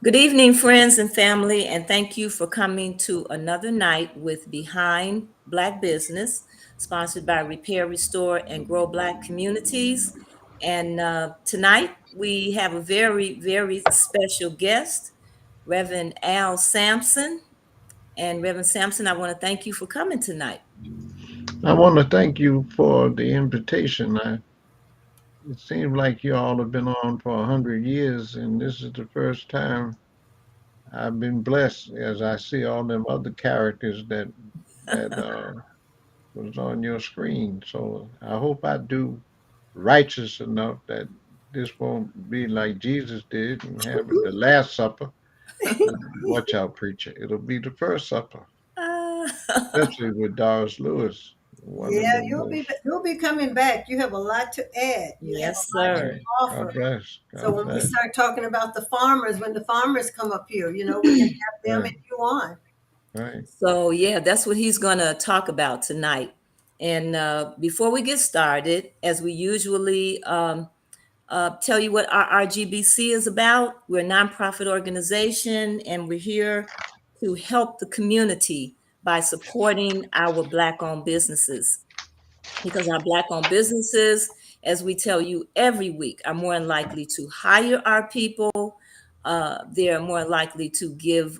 Good evening, friends and family, and thank you for coming to another night with Behind Black Business, sponsored by Repair, Restore, and Grow Black Communities. And tonight we have a very, very special guest, Reverend Al Sampson. And Reverend Sampson, I want to thank you for coming tonight. I want to thank you for the invitation. It seems like you all have been on for 100 years, and this is the first time I've been blessed as I see all them other characters that was on your screen. So I hope I do righteous enough that this won't be like Jesus did and have it the Last Supper. Watch out, preacher! It'll be the first supper, Uh, especially with Doris Lewis, one of Yeah, the most. you'll be coming back. You have a lot to add. You have yes, a lot to sir. God offer. bless. So God when we bless. start talking about the farmers, when the farmers come up here, we can have them Right, and you on. right. So, yeah, that's what he's going to talk about tonight. And before we get started, as we usually tell you what our RGBC is about, we're a nonprofit organization and we're here to help the community by supporting our Black owned businesses. Because our Black owned businesses, as we tell you every week, are more than likely to hire our people. They're more likely to give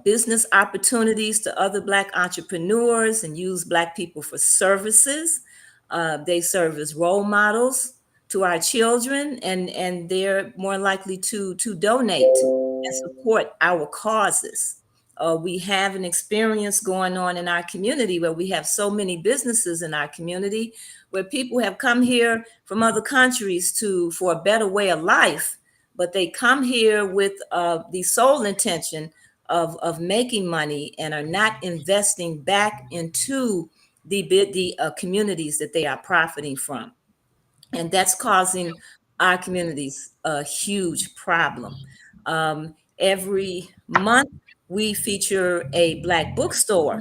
business opportunities to other Black entrepreneurs and use Black people for services. They serve as role models to our children, and they're more likely to donate and support our causes. We have an experience going on in our community where we have so many businesses in our community where people have come here from other countries for a better way of life, but they come here with the sole intention of making money and are not investing back into the communities that they are profiting from, and that's causing our communities a huge problem. Every month, we feature a Black bookstore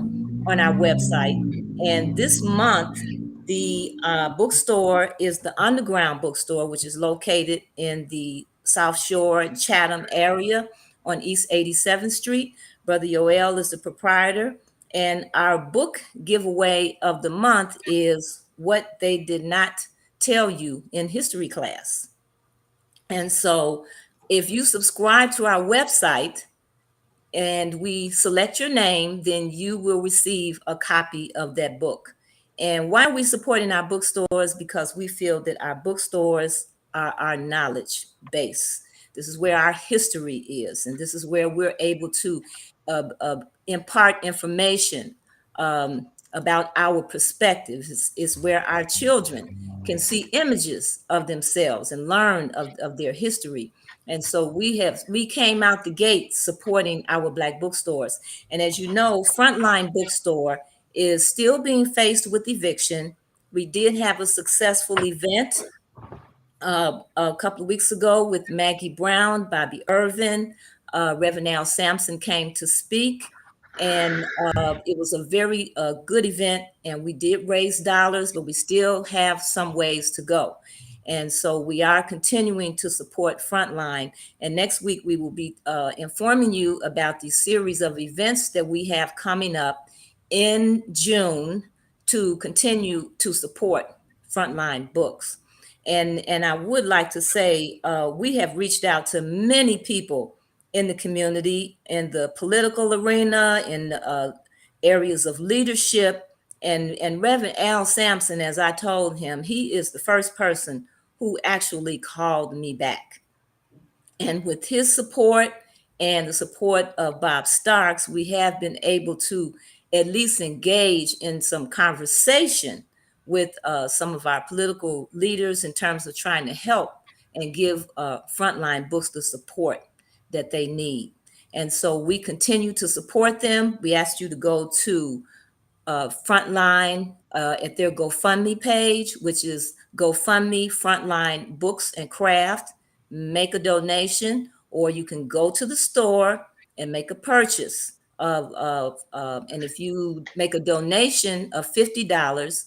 on our website, and this month, the bookstore is the Underground Bookstore, which is located in the South Shore Chatham area on East 87th Street. Brother Yoel is the proprietor, and our book giveaway of the month is What They Did Not Tell You in History Class. And so if you subscribe to our website and we select your name, then you will receive a copy of that book. And why are we supporting our bookstores? Because we feel that our bookstores are our knowledge base. This is where our history is, and this is where we're able to impart information about our perspective. It's where our children can see images of themselves and learn of their history. And so we came out the gate supporting our Black bookstores. And as you know, Frontline Bookstore is still being faced with eviction. We did have a successful event a couple of weeks ago with Maggie Brown, Bobby Irvin, Reverend Al Sampson came to speak. And it was a very good event, and we did raise dollars, but we still have some ways to go. And so we are continuing to support Frontline. And next week, we will be informing you about the series of events that we have coming up in June to continue to support Frontline Books. And I would like to say we have reached out to many people in the community, in the political arena, in areas of leadership. And Reverend Al Sampson, as I told him, he is the first person who actually called me back. And with his support and the support of Bob Starks, we have been able to at least engage in some conversation with some of our political leaders in terms of trying to help and give frontline books the support that they need. And so we continue to support them. We asked you to go to Frontline at their GoFundMe page, which is GoFundMe Frontline Books and Craft. Make a donation, or you can go to the store and make a purchase and if you make a donation of $50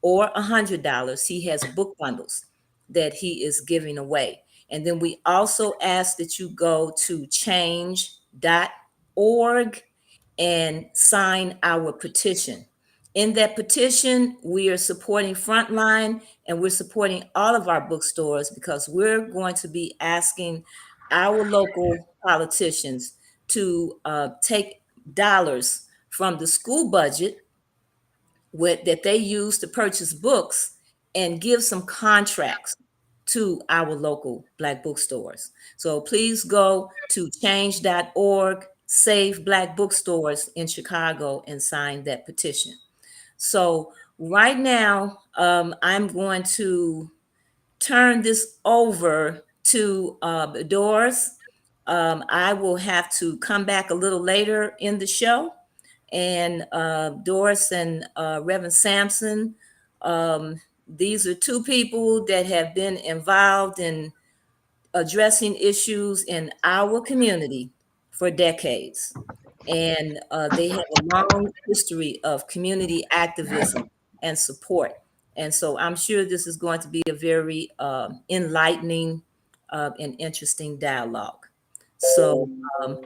or $100, he has book bundles that he is giving away. And then we also ask that you go to change.org and sign our petition. In that petition, we are supporting Frontline and we're supporting all of our bookstores because we're going to be asking our local politicians to take dollars from the school budget that they use to purchase books and give some contracts to our local Black bookstores. So please go to change.org, save Black bookstores in Chicago, and sign that petition. So right now, I'm going to turn this over to Doris. I will have to come back a little later in the show. And Doris and Reverend Sampson, these are two people that have been involved in addressing issues in our community for decades. And they have a long history of community activism and support. And so I'm sure this is going to be a very enlightening and interesting dialogue. So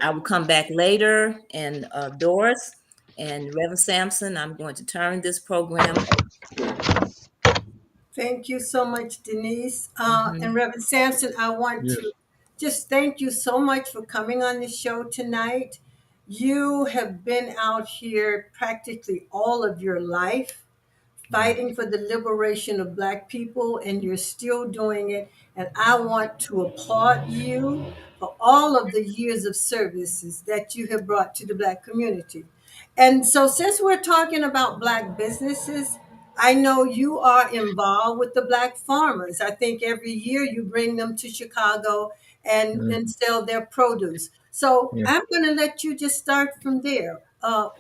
I will come back later. And Doris and Reverend Sampson, I'm going to turn this program over to you. Thank you so much, Denise. And Mhm. Reverend Sampson, I want Yes. to just thank you so much for coming on the show tonight. You have been out here practically all of your life fighting for the liberation of Black people, and you're still doing it. And I want to applaud you for all of the years of services that you have brought to the Black community. And so, since we're talking about Black businesses, I know you are involved with the Black farmers. I think every year you bring them to Chicago Mm, and sell their produce. So yeah. I'm going to let you just start from there. How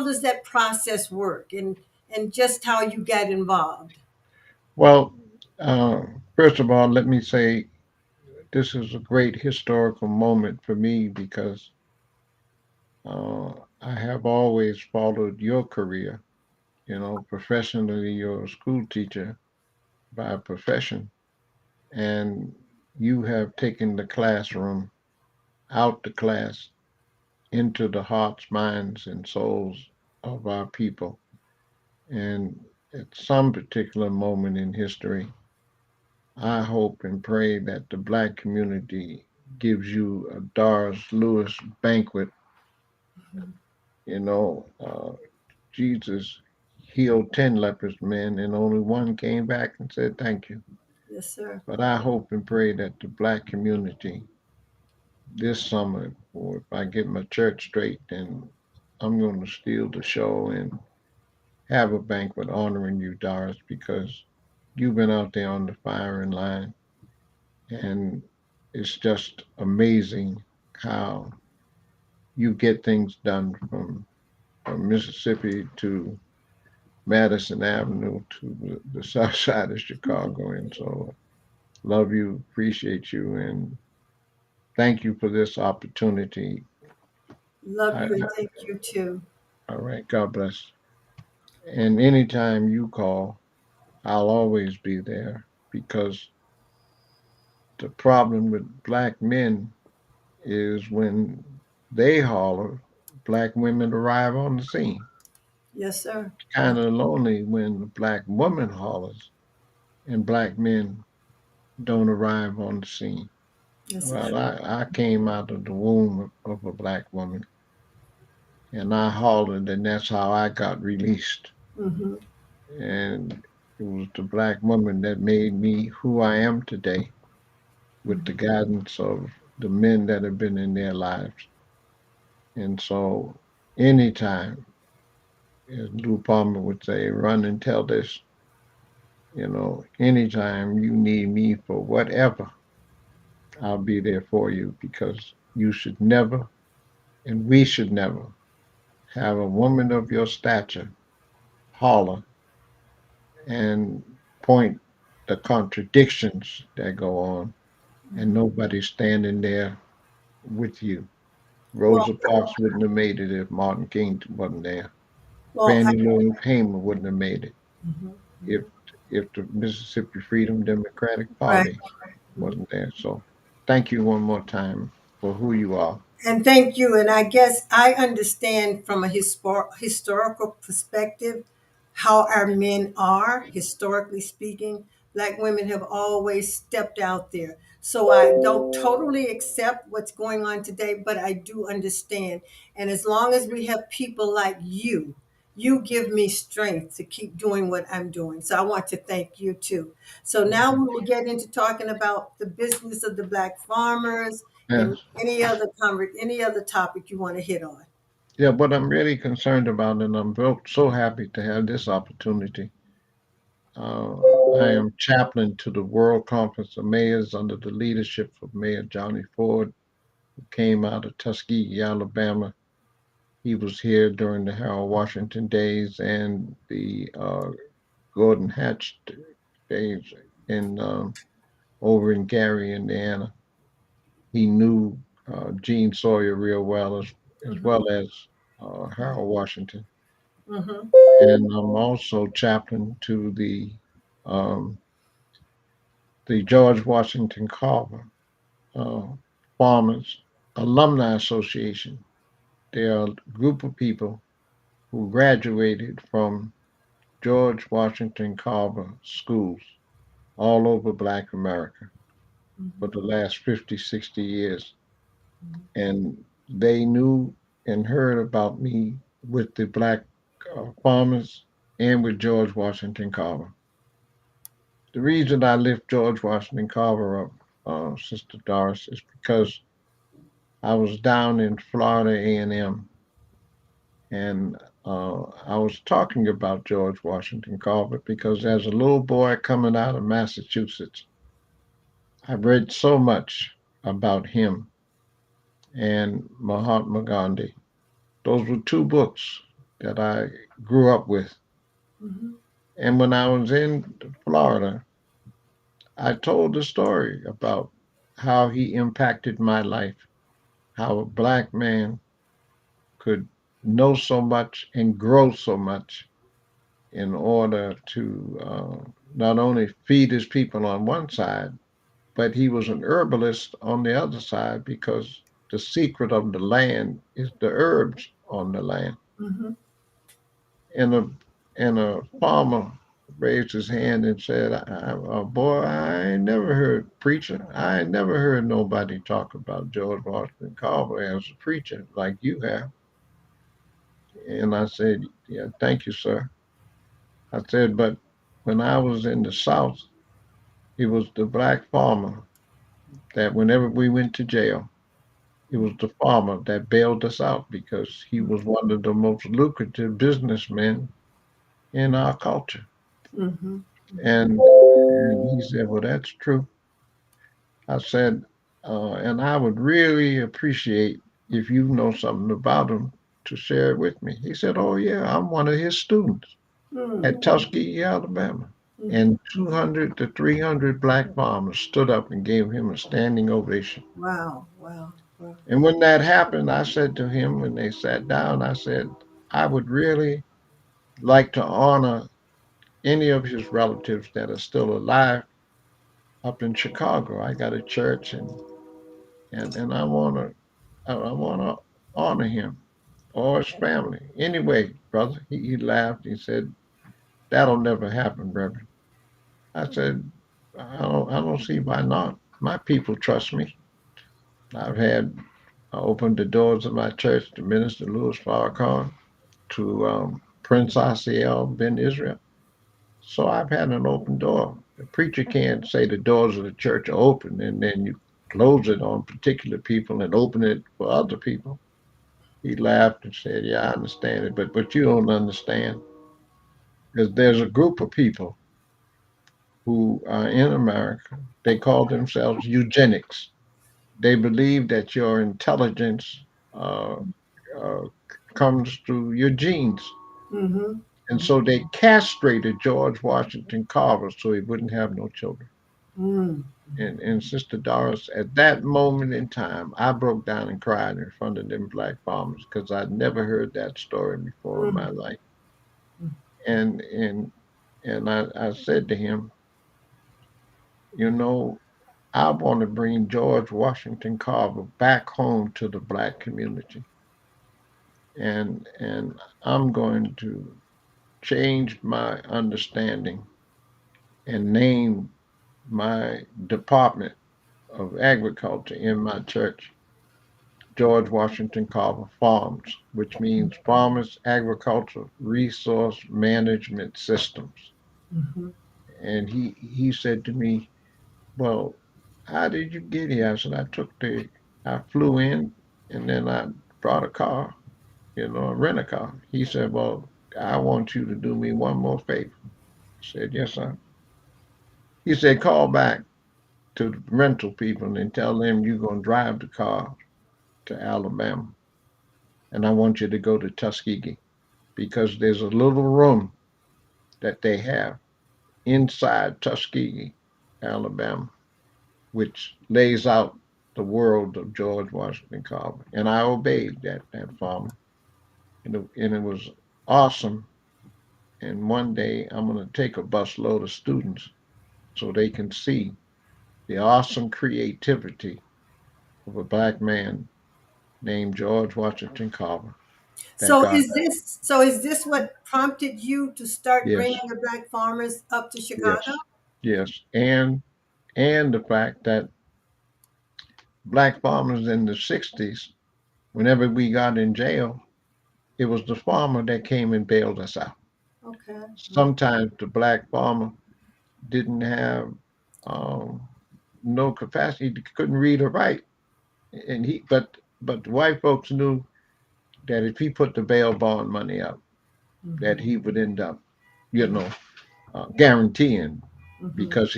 does that process work, and just how you got involved? Well, uh, first of all, let me say this is a great historical moment for me because I have always followed your career. Professionally, you're a school teacher by profession, and you have taken the classroom out the class into the hearts, minds, and souls of our people. And at some particular moment in history, I hope and pray that the Black community gives you a Doris Lewis banquet. You know, Jesus healed 10 leprous men, and only one came back and said, "Thank you." Yes, sir. But I hope and pray that the Black community this summer, or if I get my church straight, then I'm going to steal the show and have a banquet honoring you, Doris, because you've been out there on the firing line. And it's just amazing how you get things done from Mississippi to Madison Avenue to the south side of Chicago. And so love you, appreciate you, and thank you for this opportunity. Love I, you and thank you too. all right, God bless. And anytime you call, I'll always be there because the problem with Black men is when they holler, Black women arrive on the scene. Yes, sir. Kind of lonely when a Black woman hollers and Black men don't arrive on the scene. Yes, sir. Well, I came out of the womb of a Black woman and I hollered, and that's how I got released. Mm-hmm. And it was the Black woman that made me who I am today with the Mm-hmm. guidance of the men that have been in their lives. And so, anytime as Lou Palmer would say, run and tell this, anytime you need me for whatever, I'll be there for you because you should never, and we should never, have a woman of your stature holler and point the contradictions that go on, and nobody standing there with you. Well, Rosa Parks wouldn't have made it if Martin King wasn't there. well, I, Fannie Lou Hamer wouldn't have made it mhm, if mhm. the Mississippi Freedom Democratic Right. Party wasn't there. So thank you one more time for who you are. And thank you. And I guess I understand from a historical perspective how our men are, historically speaking. Black women have always stepped out there. So I don't totally accept what's going on today, but I do understand. And as long as we have people like you give me strength to keep doing what I'm doing. So I want to thank you too. So now we will get into talking about the business of the Black farmers and Yes. any other topic you want to hit on. Yeah, what I'm really concerned about, and I'm so happy to have this opportunity. Uh, I am chaplain to the World Conference of Mayors under the leadership of Mayor Johnny Ford, who came out of Tuskegee, Alabama. He was here during the Harold Washington days and the Gordon Hatch days in over in Gary, Indiana. He knew Gene Sawyer real well, as Hmm. well as Harold Washington. Hmm. And I'm also chaplain to um, the George Washington Carver uh, Farmers Alumni Association. They are a group of people who graduated from George Washington Carver schools all over Black America for the last 50, 60 years. And they knew and heard about me with the Black farmers and with George Washington Carver. The reason I lift George Washington Carver up, Sister Doris, is because I was down in Florida A&M, and I was talking about George Washington Carver because as a little boy coming out of Massachusetts, I read so much about him and Mahatma Gandhi. Those were two books that I grew up with. Hmm. And when I was in Florida, I told the story about how he impacted my life, how a Black man could know so much and grow so much in order to not only feed his people on one side, but he was an herbalist on the other side because the secret of the land is the herbs on the land. Hmm. And a farmer raised his hand and said, "Boy, I ain't never heard preacher. I ain't never heard nobody talk about George Washington Carver as a preacher like you have." And I said, "Yeah, thank you, sir." I said, "But when I was in the South, it was the Black farmer that whenever we went to jail, it was the farmer that bailed us out because he was one of the most lucrative businessmen in our culture." Hmm. And he said, "Well, that's true." I said, "And I would really appreciate if you know something about him to share it with me." He said, "Oh, yeah, I'm one of his students Hmm. at Tuskegee, Alabama." Hmm. And 200 to 300 Black farmers stood up and gave him a standing ovation. Wow, wow, wow. And when that happened, I said to him when they sat down, I said, "I would really like to honor any of his relatives that are still alive up in Chicago. I got a church and I wanna honor him or his family. Anyway, brother," he laughed. He said, "That'll never happen, Reverend." I said, I don't see why not. My people trust me. I opened the doors of my church to Minister Louis Farrakhan, to Prince Asiel Ben Israel. So I've had an open door. The preacher can't say the doors of the church are open and then you close it on particular people and open it for other people. He laughed and said, "Yeah, I understand it, but what you don't understand is there's a group of people who are in America. They call themselves eugenics. They believe that your intelligence uh, uh, comes through your genes. Mm-hmm. And so they castrated George Washington Carver so he wouldn't have no children. Mm-hmm. And Sister Doris, at that moment in time, I broke down and cried in front of them black farmers because I'd never heard that story before in my life. And and and I said to him, you know, I want to bring George Washington Carver back home to the black community. And I'm going to change my understanding and name my department of agriculture in my church George Washington Carver Farms, which means Farmers Agriculture Resource Management Systems. Mm-hmm. And he said to me, "Well, how did you get here?" I said, I flew in and then I brought a car, rent a car." He said, "Well, I want you to do me one more favor." I said, "Yes, sir." He said, "Call back to the rental people and tell them you're going to drive the car to Alabama. And I want you to go to Tuskegee because there's a little room that they have inside Tuskegee, Alabama, which lays out the world of George Washington Carver." And I obeyed that farmer, and it was awesome. And one day I'm going to take a busload of students so they can see the awesome creativity of a black man named George Washington Carver that So God. is this what prompted you to start Yes, bringing the black farmers up to Chicago? yes, yes, and the fact that black farmers in the '60s, whenever we got in jail, it was the farmer that came and bailed us out. Okay. Sometimes the black farmer didn't have um, no capacity, he couldn't read or write, and but the white folks knew that if he put the bail bond money up, Mm-hmm. that he would end up, you know, guaranteeing Mm-hmm. because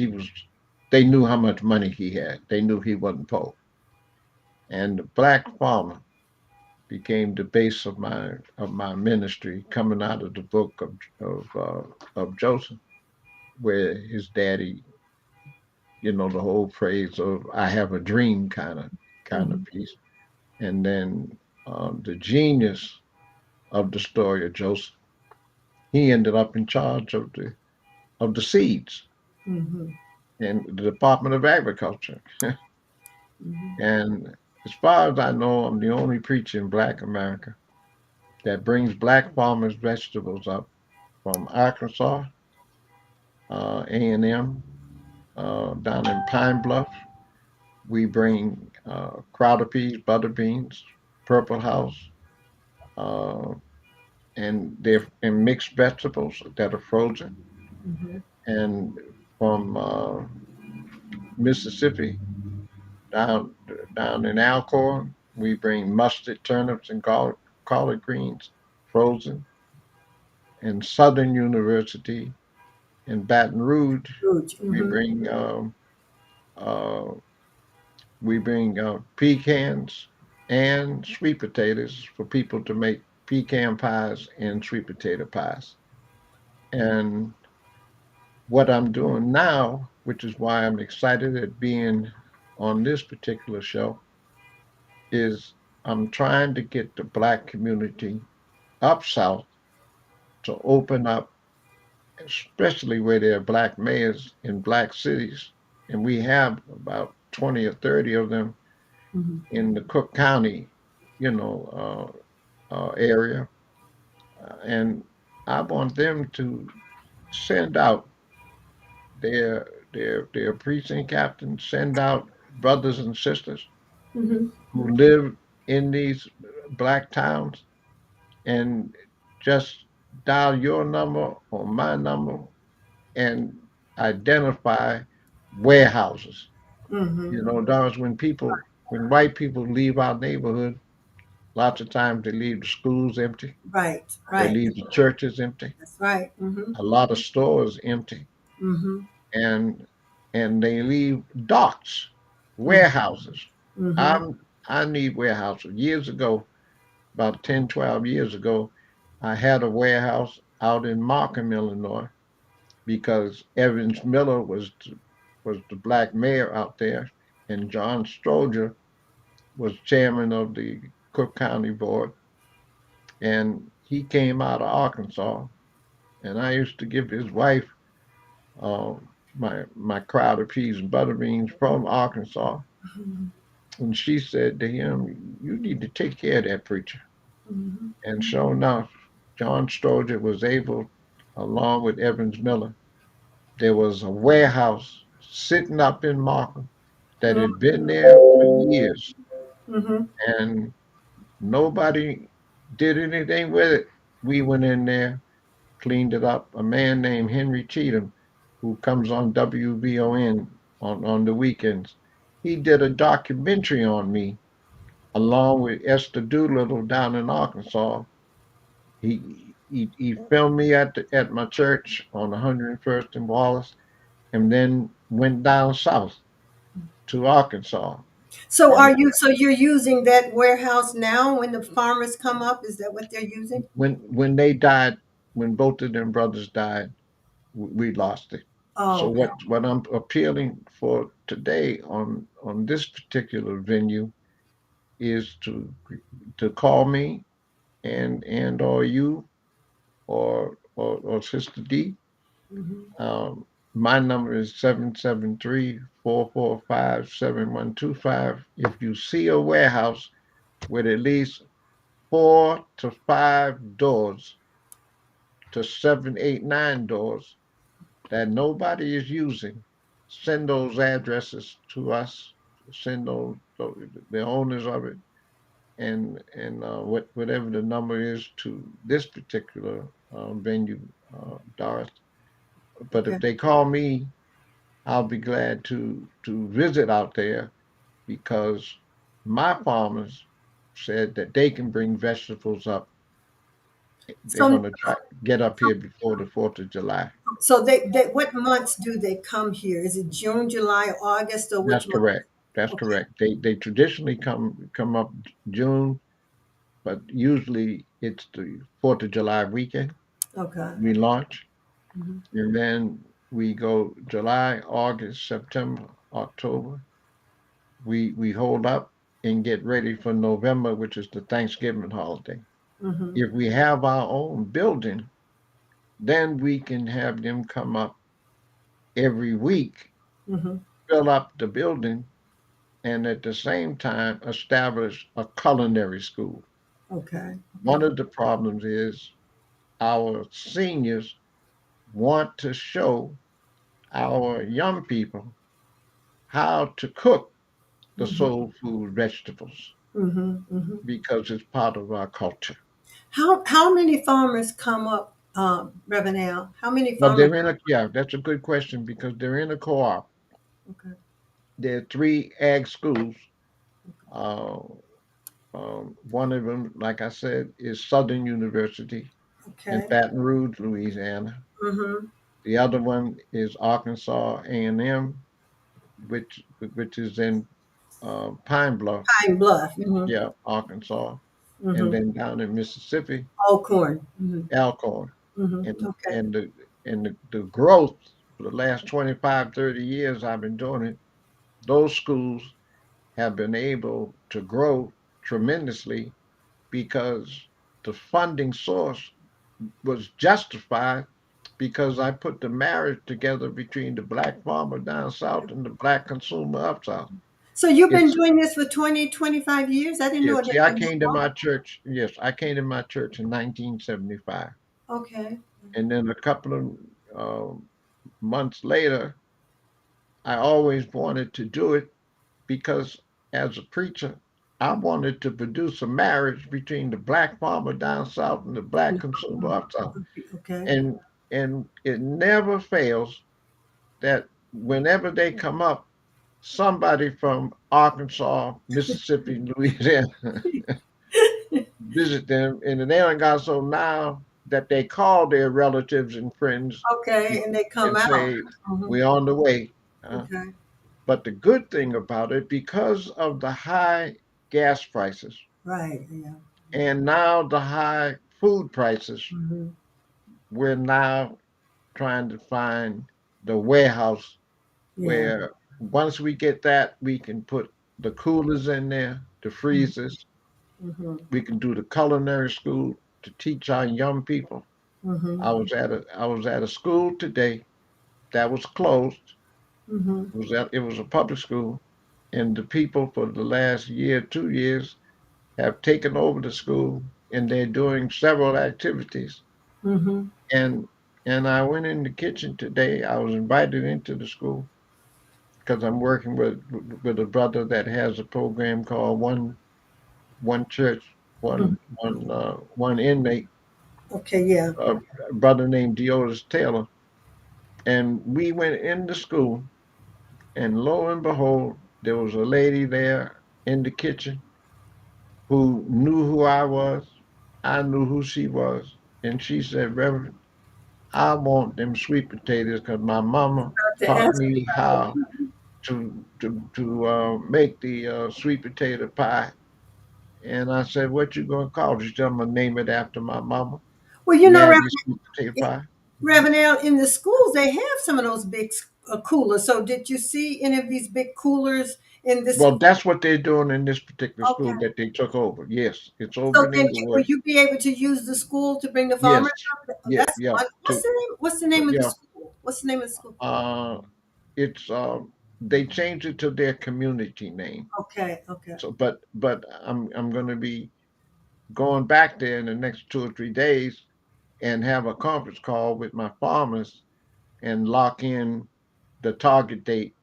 they knew how much money he had. They knew he wasn't poor. And the black farmer became the base of my ministry, coming out of the book of Joseph, where his daddy, the whole phrase of "I have a dream" kind of Mm-hmm. piece, and then the genius of the story of Joseph, he ended up in charge of the seeds Mm-hmm. in the Department of Agriculture. Mm-hmm. And as far as I know, I'm the only preacher in Black America that brings black farmers' vegetables up from Arkansas, A&M, down in Pine Bluff. We bring crowder peas, butter beans, Purple House, uh, and they're in mixed vegetables that are frozen. Mm-hmm. And from Mississippi down down in Alcorn, we bring mustard, turnips, and collard greens frozen. And Southern University in Baton Rouge, Huge. we Mm-hmm. bring uh, pecans and sweet potatoes for people to make pecan pies and sweet potato pies. And what I'm doing now, which is why I'm excited at being on this particular show, is I'm trying to get the black community up south to open up, especially where there are black mayors in black cities. And we have about 20 or 30 of them Mm-hmm. in the Cook County, area. And I want them to send out their precinct captains, send out brothers and sisters Mm-hmm. who live in these black towns and just dial your number or my number and identify warehouses. Mm-hmm. Doris, when white people leave our neighborhood, Lots of times they leave the schools empty. Right. They Right. leave the churches empty. That's right. Mm-hmm. A lot of stores empty, Mm-hmm. and they leave docks, Mm-hmm. warehouses. Mm-hmm. I need warehouses. Years ago, about 10, 12 years ago, I had a warehouse out in Markham, Illinois, because Evans Miller was the black mayor out there, and John Stroger was chairman of the Cook County Board, and he came out of Arkansas, and I used to give his wife uh, my crowd of peas and butter beans from Arkansas, and she said to him, "You need to take care of that preacher." Mm-hmm. And sure enough, John Stroger was able, along with Evans Miller, there was a warehouse sitting up in Markham that had been there for years, Mm-hmm. and nobody did anything with it. We went in there, cleaned it up. A man named Henry Cheatham, who comes on WVON on the weekends, he did a documentary on me along with Esther Doolittle down in Arkansas. He filmed me at my church on 101st and Wallace, and then went down south to Arkansas. So And are you? So you're using that warehouse now when the farmers come up? Is that what they're using? when they died, when both of them brothers died, we lost it. Oh, So okay. what I'm appealing for today on this particular venue is to call me and or you or Sister D. Mm-hmm. My number is 773-445-7125. If you see a warehouse with at least 4 to 5 doors to 7, 8, 9 doors that nobody is using, send those addresses to us. Send those the owners of it, and whatever the number is to this particular venue, Doris. But Okay. if they call me, I'll be glad to visit out there because my farmers said that they can bring vegetables up. They're So going to try get up here before the 4th of July. so they what months do they come here? Is it June, July, August, or That's which month? correct. That's Okay. correct. They traditionally come up June, but usually it's the 4th of July weekend. Okay. We launch, Mhm. and then we go July, August, September, October. We hold up and get ready for November, which is the Thanksgiving holiday. Mhm. If we have our own building, then we can have them come up every week, Mhm. fill up the building, and at the same time establish a culinary school. Okay. Okay. One of the problems is our seniors want to show our young people how to cook the Mhm. soul food vegetables Mhm. Mhm. because it's part of our culture. How many farmers come up, Reverend Al? How many Well, farmers? yeah, that's a good question because they're in a co-op. Okay. There are three ag schools. Uh, one of them, like I said, is Southern University in Okay. Baton Rouge, Louisiana. Mhm. The other one is Arkansas A&M, which is in Pine Bluff, Pine Bluff. Mhm. yeah, Arkansas, and Mhm. then down in Mississippi, Alcorn. Mhm. Alcorn. Mhm. And Okay. and the growth for the last 25, 30 years I've been doing it, those schools have been able to grow tremendously because the funding source was justified because I put the marriage together between the black farmer down south and the black consumer up south. So you've been It's doing this for 20, 25 years? I didn't yeah, know it had see, I been that came to long. my church. Yes, I came to my church in 1975, Okay. and then a couple of months later, I always wanted to do it because as a preacher, I wanted to produce a marriage between the black farmer down south and the black consumer up south. Okay. And it never fails that whenever they come up, somebody from Arkansas, Mississippi, Louisiana visit them, and they done got so now that they call their relatives and friends Okay, and they come and out. say, Hmm. "We're on the way." Okay. But the good thing about it, because of the high gas prices Right. Yeah. and now the high food prices, Hmm. we're now trying to find the warehouse Yeah. where once we get that, we can put the coolers in there, the freezers. Hmm. We can do the culinary school to teach our young people. Hmm. I was at a school today that was closed. Hmm. It was a public school, and the people for the last year, 2 years, have taken over the school, and they're doing several activities. Hmm. And and I went in the kitchen today. I was invited into the school because I'm working with a brother that has a program called One Church, one inmate, Okay. Yeah. a brother named Deotis Taylor. And we went into school, and lo and behold, there was a lady there in the kitchen who knew who I was. I knew who she was. And she said, "Reverend, I want them sweet potatoes because my mama To taught ask. me how to make the sweet potato pie." And I said, "What you gonna call it?" She said, "I'm gonna name it after my mama, Well, Maggie's sweet potato pie." Reverend, in the schools, they have some of those big coolers. So, did you see any of these big coolers in this Well, school? that's what they're doing in this particular school Okay. that they took over. Yes, it's over So, in then will Inglewood. you be able to use the school to bring the Yes, farmers up? Oh, yeah, that's yeah. fun. What's the name? What's the name of the Yeah. school? What's the name of the school? Uh, it's they changed it to their community name. Okay. Okay. So, but I'm going to be going back there in the next 2 or 3 days and have a conference call with my farmers and lock in the target date.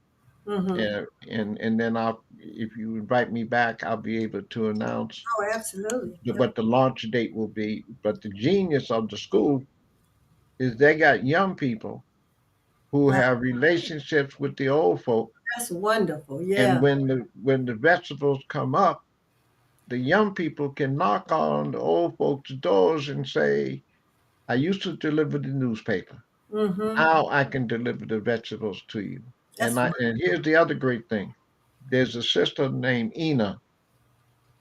Mm-hmm. And then if you invite me back, I'll be able to announce Oh, absolutely. Yep. what the launch date will be. But the genius of the school is they got young people who Wow, have relationships with the old folk, that's wonderful. and Yeah. when the vegetables come up, the young people can knock on the old folks' doors and say, "I used to deliver the newspaper. Mm-hmm. Now I can deliver the vegetables to you." And That's I wonderful. and here's the other great thing. There's a sister named Ena,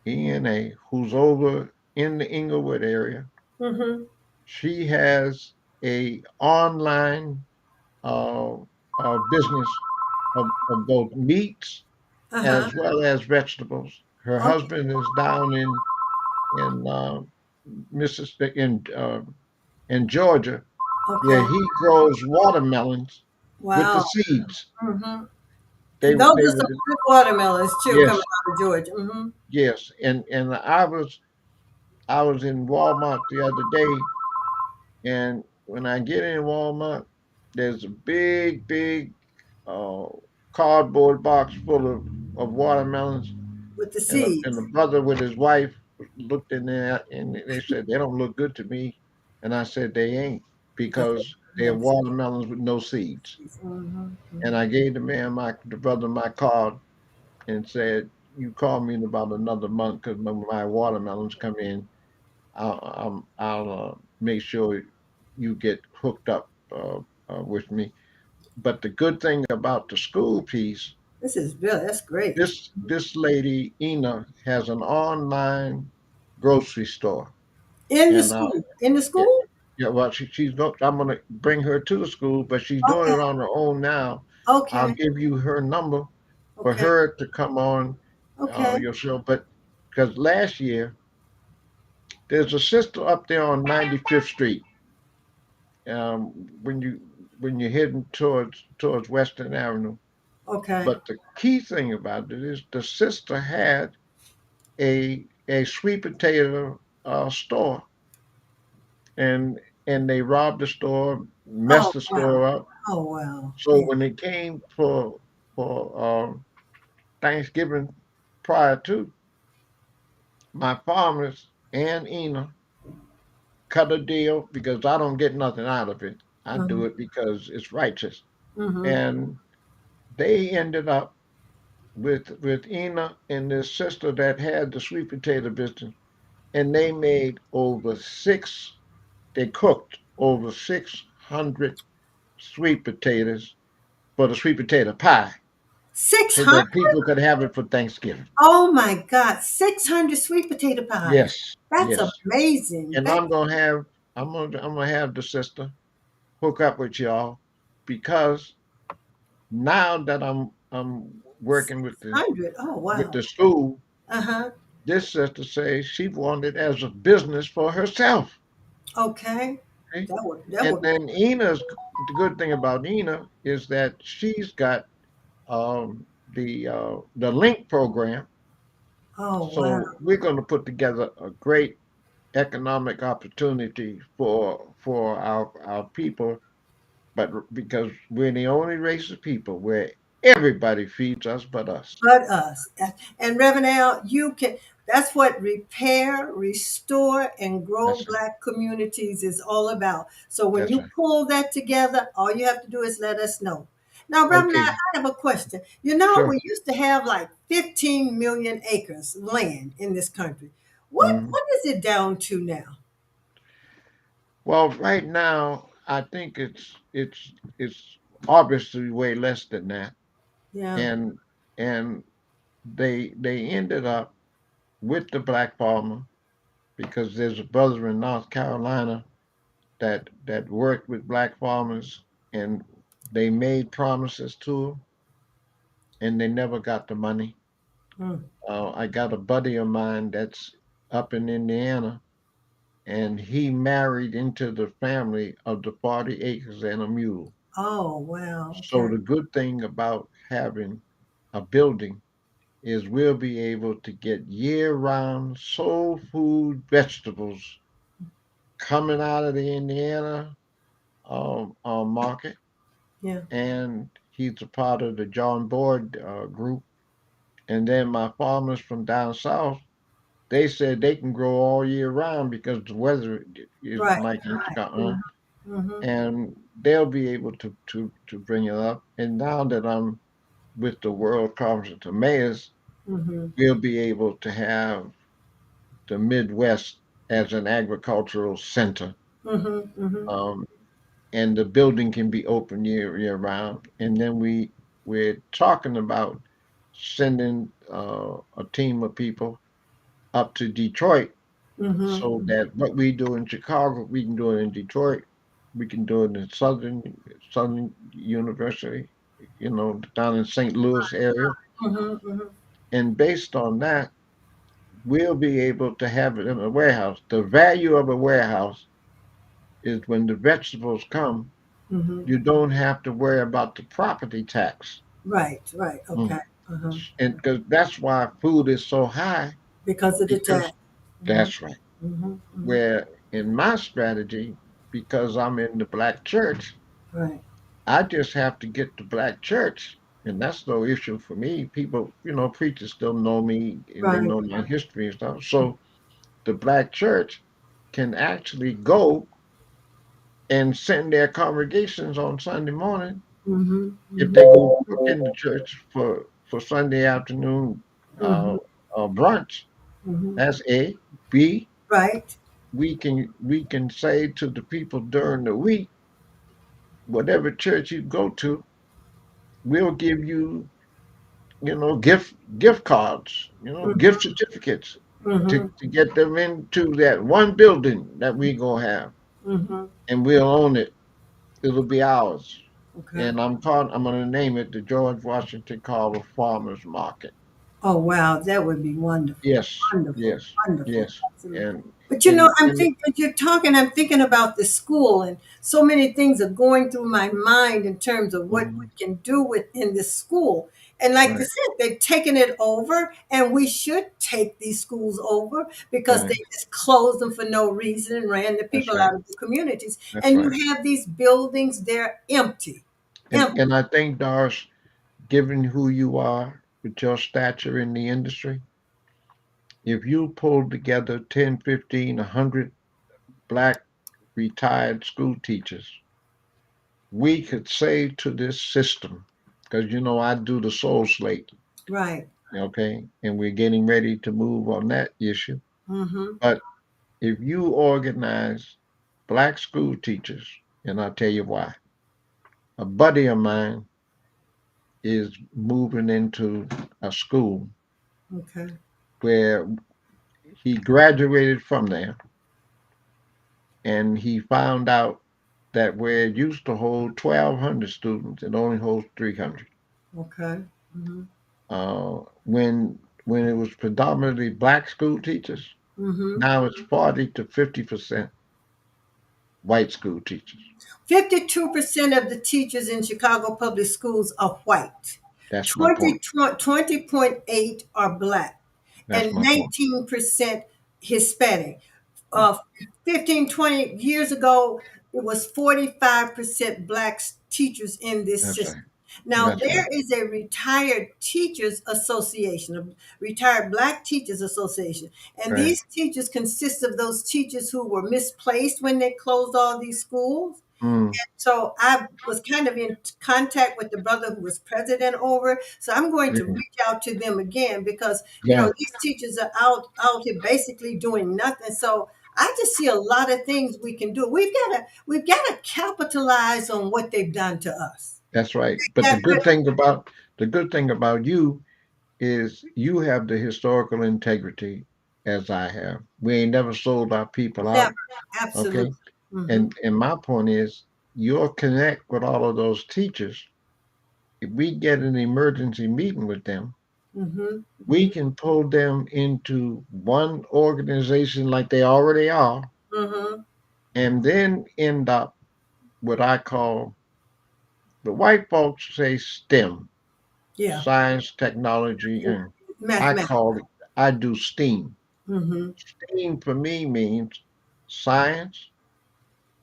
ENA, who's over in the Inglewood area. Mm-hmm. She has a online business of both meats Uh-huh. as well as vegetables. Her Okay. husband is down in Mississippi in Georgia, where Okay. he grows watermelons with the Wow. seeds. Mm-hmm. They And those they are were some good watermelons too, coming Yes, out of Georgia. Mm-hmm. yes, and I was in Walmart the other day, and when I get in Walmart, there's a big uh, cardboard box full of watermelons, With the and the seeds. brother with his wife looked in there, and they said they don't look good to me, and I said they ain't, Because they because they're have seeds. watermelons with no seeds. Mm-hmm. And Mm-hmm. I gave the brother my card and said, "You call me in about another month because when my watermelons come in, I'll make sure you get hooked up with me." But the good thing about the school piece, This is really, that's great. this lady Ena has an online grocery store, In the and school. In the yeah, school? yeah. Well, I'm gonna bring her to the school, but she's doing Okay. it on her own now. I'll Okay. give you her number for Okay. her to come on Okay. your show. But because last year there's a sister up there on 95th Street, when you're heading towards Western Avenue. Okay. But the key thing about it is the sister had a sweet potato store, and they robbed the store, Oh, messed the wow. store up. Oh, wow. So Yeah. when it came for Thanksgiving prior to, my farmers and Ena cut a deal because I don't get nothing out of it. I do Mm-hmm. it because it's righteous. Mm-hmm. And they ended up with Ena and this sister that had the sweet potato business. and they made over six. They cooked over 600 sweet potatoes for the sweet potato pie, so 600? that people could have it for Thanksgiving. Oh my God, 600 sweet potato pies. Yes, That's yes. amazing. And I'm gonna have the sister hook up with y'all, because now that I'm working with the 600. Oh, with wow. the school, Uh-huh. this sister says she wanted as a business for herself. Okay. Okay? That And would then the good thing about Ina is that she's got the link program. Oh, wow. So we're going to put together a great economic opportunity for our people, but because we're the only race of people where everybody feeds us but us. But us. And Reverend Al, you can, that's what repair, restore, and grow That's right. Black communities is all about. So when That's you right. pull that together, all you have to do is let us know. Now, Reverend Al, Okay, I have a question. You know, sure. we used to have like 15 million acres land in this country. Mhm. What is it down to now? Well, right now, I think it's obviously way less than that, Yeah. and and they ended up with the black farmer, because there's a brother in North Carolina that worked with black farmers, and they made promises to them, and they never got the money. Mm. I got a buddy of mine that's up in Indiana, and he married into the family of the 40 acres and a mule. Oh, wow. So Okay. the good thing about having a building is we'll be able to get year-round soul food vegetables coming out of the Indiana market, Yeah. and he's a part of the John Boyd group. And then my farmers from down south, they said they can grow all year round because the weather is Right. like in Scotland, Mm-hmm. and they'll be able to bring it up. And now that I'm with the World Conference of Mayors, Mm-hmm. we'll be able to have the Midwest as an agricultural center. Mm-hmm. Mm-hmm. Um, and the building can be open year round. And then we're talking about sending a team of people up to Detroit, so Mm-hmm. that what we do in Chicago, we can do it in Detroit. We can do it in Southern University, down in St. Louis area. Mm-hmm. Mm-hmm. And based on that, we'll be able to have it in a warehouse. The value of a warehouse is when the vegetables come, Mm-hmm. you don't have to worry about the property tax. Right, right. Mm. Okay. Uh-huh. And because that's why food is so high, Because of the because tax. Mm-hmm. that's right. Mm-hmm. Mm-hmm. Where in my strategy, because I'm in the black church, Right. I just have to get the black church. And that's no issue for me. People, preachers still know me and they Right. know my history and stuff. So the black church can actually go and send their congregations on Sunday morning. Mm-hmm. If Mm-hmm. they go cook in the church for Sunday afternoon Mm-hmm. brunch, Mm-hmm. that's A. B, Right. we can say to the people during the week, whatever church you go to, we'll give you, gift cards, gift Mm-hmm. certificates Mm-hmm. to get them into that one building that we gonna have, Mm-hmm. and we'll own it. It'll be ours. Okay. And I'm gonna name it the George Washington Carver Farmers Market. Oh, wow. That would be wonderful. Yes, Wonderful. yes, Wonderful. yes. Absolutely. And But and I'm and thinking, as you're talking, I'm thinking about the school, and so many things are going through my mind in terms of what we mhm, can do within the school. And like you right, said, they've taken it over, and we should take these schools over because right. they just closed them for no reason and ran the That's people right. out of the communities. That's And right. you have these buildings, they're empty. And Empty. and I think, Doris, given who you are with your stature in the industry, if you pull together 10, 15, 100 black retired school teachers, we could say to this system, because I do the soul slate, Right. okay, and we're getting ready to move on that issue. Mm-hmm. But if you organize black school teachers, and I'll tell you why. A buddy of mine is moving into a school Okay. where he graduated from there and he found out that where it used to hold 1,200 students, it only holds 300. Okay. Mm-hmm. When it was predominantly black school teachers, Mm-hmm. now it's 40 to 50% white school teachers. 52% of the teachers in Chicago public schools are white. That's my 20, point. 20.8 are black That's and my point. 19% Hispanic. Uh, 15, 20 years ago, it was 45% black teachers in this That's right. system. Now, That's there right. is a retired teachers association, a retired black teachers association. And Right. these teachers consist of those teachers who were misplaced when they closed all these schools. Mm, So I was kind of in contact with the brother who was president over. So I'm going to yeah. reach out to them again because Yeah. these teachers are out here basically doing nothing. So I just see a lot of things we can do. We've got to capitalize on what they've done to us. That's right. But That, but the good thing about you is you have the historical integrity as I have. We ain't never sold our people never, out. Okay. absolutely. Mm-hmm. And my point is you'll connect with all of those teachers. If we get an emergency meeting with them, Mm-hmm. we can pull them into one organization like they already are, Mm-hmm. and then end up what I call the white folks say STEM, Yeah. science, technology, and I Mathematics. call it, I do STEAM. Mm-hmm. STEAM for me means science,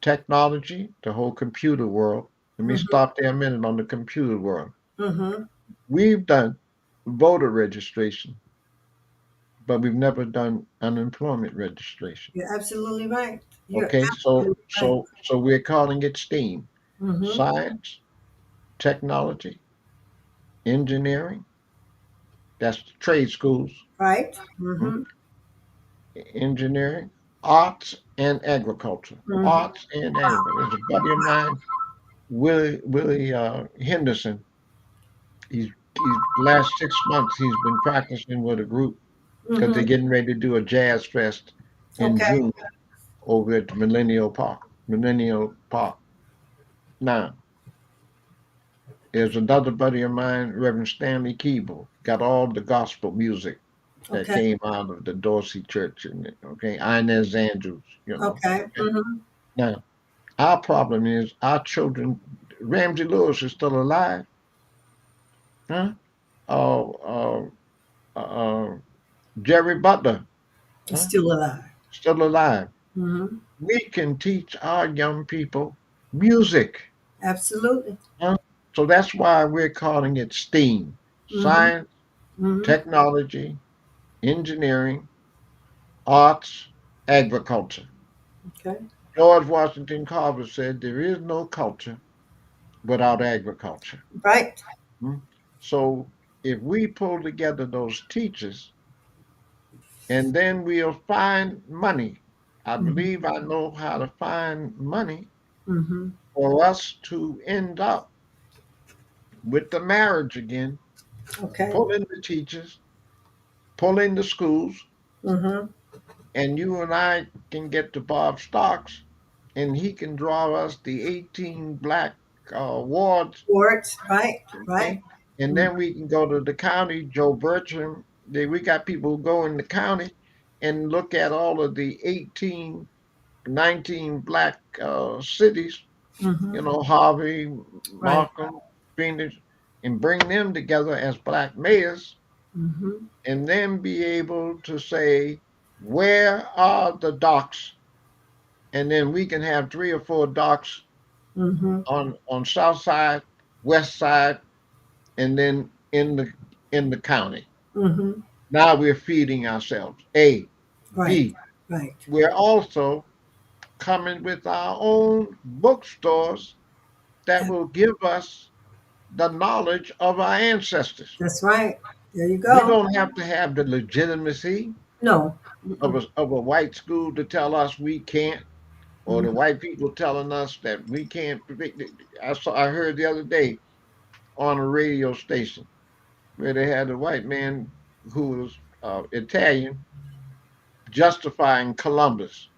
technology, the whole computer world. Let me Mm-hmm. stop there a minute on the computer world. Mm-hmm. We've done voter registration, but we've never done unemployment registration. You're absolutely right. You're Okay, so absolutely right. so so we're calling it STEAM: Mm-hmm. science, technology, engineering. That's the trade schools. Right. hmm, Mm-hmm. Engineering, arts, and agriculture. Mm-hmm. Arts and agriculture. There's a buddy of mine, Willie Henderson. He's the last 6 months he's been practicing with a group because they're Mm-hmm. getting ready to do a jazz fest in Okay. June over at the Millennial Park. Millennial Park. Now, there's another buddy of mine, Reverend Stanley Keeble, got all the gospel music that Okay. came out of the Dorsey Church and okay, Inez Andrews, Okay. okay. Mm-hmm. Now, our problem is our children. Ramsey Lewis is still alive, huh? Uh, uh, uh, Jerry Butler, It's huh? still alive. Still alive. Mm-hmm. We can teach our young people music, Absolutely. huh? So that's why we're calling it STEAM: Mm-hmm. science, Mm-hmm. technology, engineering, arts, agriculture. Okay. George Washington Carver said there is no culture without agriculture. Right. Hmm? So if we pull together those teachers and then we'll find money, I Mm-hmm. believe I know how to find money Mm-hmm. for us to end up with the marriage again, Okay. pull in the teachers, pull in the schools, Mm-hmm. and you and I can get to Bob Stocks and he can draw us the 18 black wards. Words. Right. Right. Okay. And then we can go to the county, Joe Bertram. We got people who go in the county and look at all of the 18, 19 black cities, Mm-hmm. Harvey, Right. Markham, Phoenix, and bring them together as black mayors Mm-hmm. and then be able to say, where are the docks? And then we can have three or four docks Mm-hmm. on south side, west side, and then in the county. Mm-hmm. Now we're feeding ourselves. A, Right. B. Right. We're also coming with our own bookstores that Yeah, will give us the knowledge of our ancestors. that's right. There you We go. don't have to have the legitimacy. No. of a white school to tell us we can't, or the Mhm. white people telling us that we can't. I heard the other day on a radio station where they had a white man who was Italian justifying Columbus.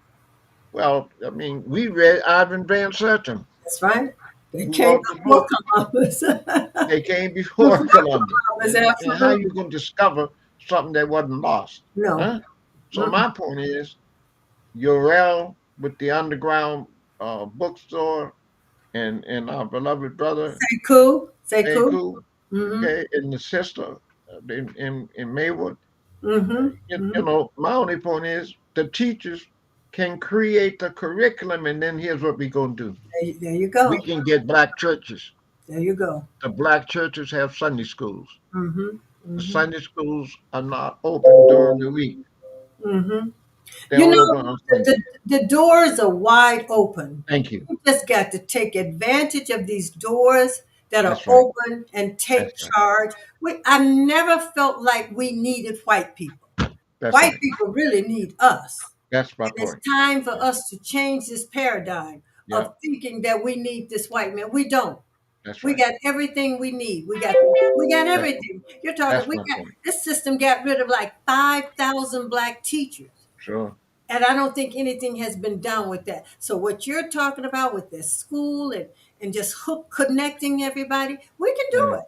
Well, I mean, we read Ivan Van Sertima, That's right. They who came wrote the before book. Columbus. They came before Before Columbus, Columbus, and how you absolutely. gonna discover something that wasn't lost, No. huh? So Mm. my point is, Urel with the underground bookstore, and our beloved brother Say cool. Say cool. Aku, Mm-hmm. okay, and the sister in Maywood. Mm-hmm. You Mm-hmm. know, my only point is the teachers can create the curriculum, and then here's what we're gonna do: There you we go. can get black churches. There you go. The black churches have Sunday schools. Mm-hmm. The Mm-hmm. Sunday schools are not open during the week. Mm-hmm. They're You only know, open on the, Sunday. the doors are wide open. Thank you. You just got to take advantage of these doors that are That's right. open and That's take right. charge. I never felt like we needed white people. That's White right. people really need us. That's my And it's point. time for Yeah. us to change this paradigm Yeah. of thinking that we need this white man. We don't. That's We right. got everything we need. We got That's everything. You're talking. that's We my got point. this system got rid of like 5,000 black teachers. Sure. And I don't think anything has been done with that. So what you're talking about with this school and just hook connecting everybody, we can do Yeah. it.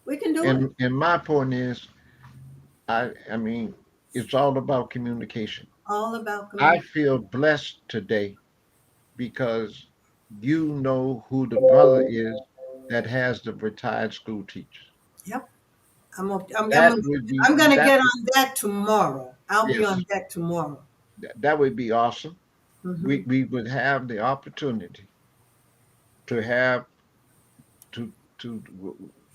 We can do it. And my point is, I mean, it's all about communication. All about I community. feel blessed today because you know who the brother is that has the retired school teachers. Yep. I'm, I'm, That I'm, would be I'm going to that get would, on that tomorrow. I'll be yes, on that tomorrow. that would be awesome. Hmm. We would have the opportunity to have to to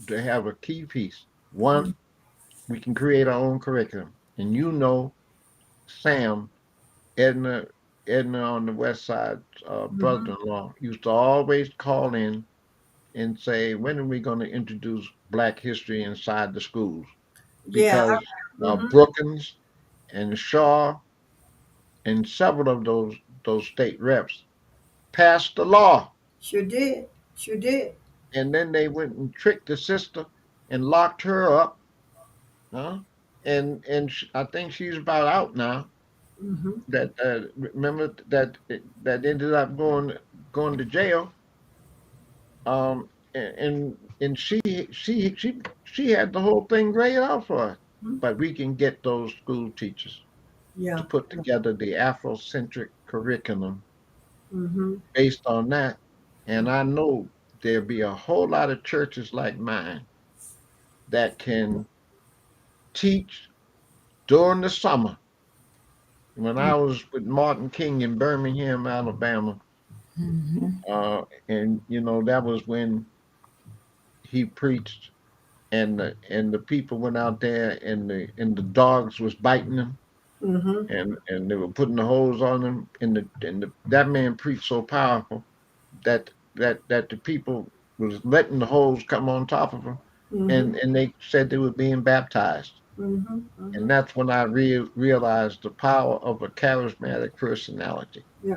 to have a key piece. One, we can create our own curriculum, and you know, Sam, Edna, Edna on the West Side, Hmm. brother-in-law, used to always call in and say, when are we going to introduce Black history inside the schools? Yeah. Because Hmm. Brookins and Shaw and several of those state reps passed the law, Sure did. Sure did. and then they went and tricked the sister and locked her up, huh? And I think she's about out now. Hmm. That remember that ended up going to jail. And she had the whole thing grayed out for us. But we can get those school teachers to Yeah. put together the Afrocentric curriculum Hmm. based on that. And I know there'll be a whole lot of churches like mine that can teach during the summer. When I was with Martin King in Birmingham, Alabama, and you know that was when he preached, and the people went out there, and the dogs was biting them, Hmm. and they were putting the hose on them, and that man preached so powerful that the people was letting the hose come on top of them, Hmm. and they said they were being baptized. Hmm. And Hmm. that's when I realized the power of a charismatic personality. Yeah.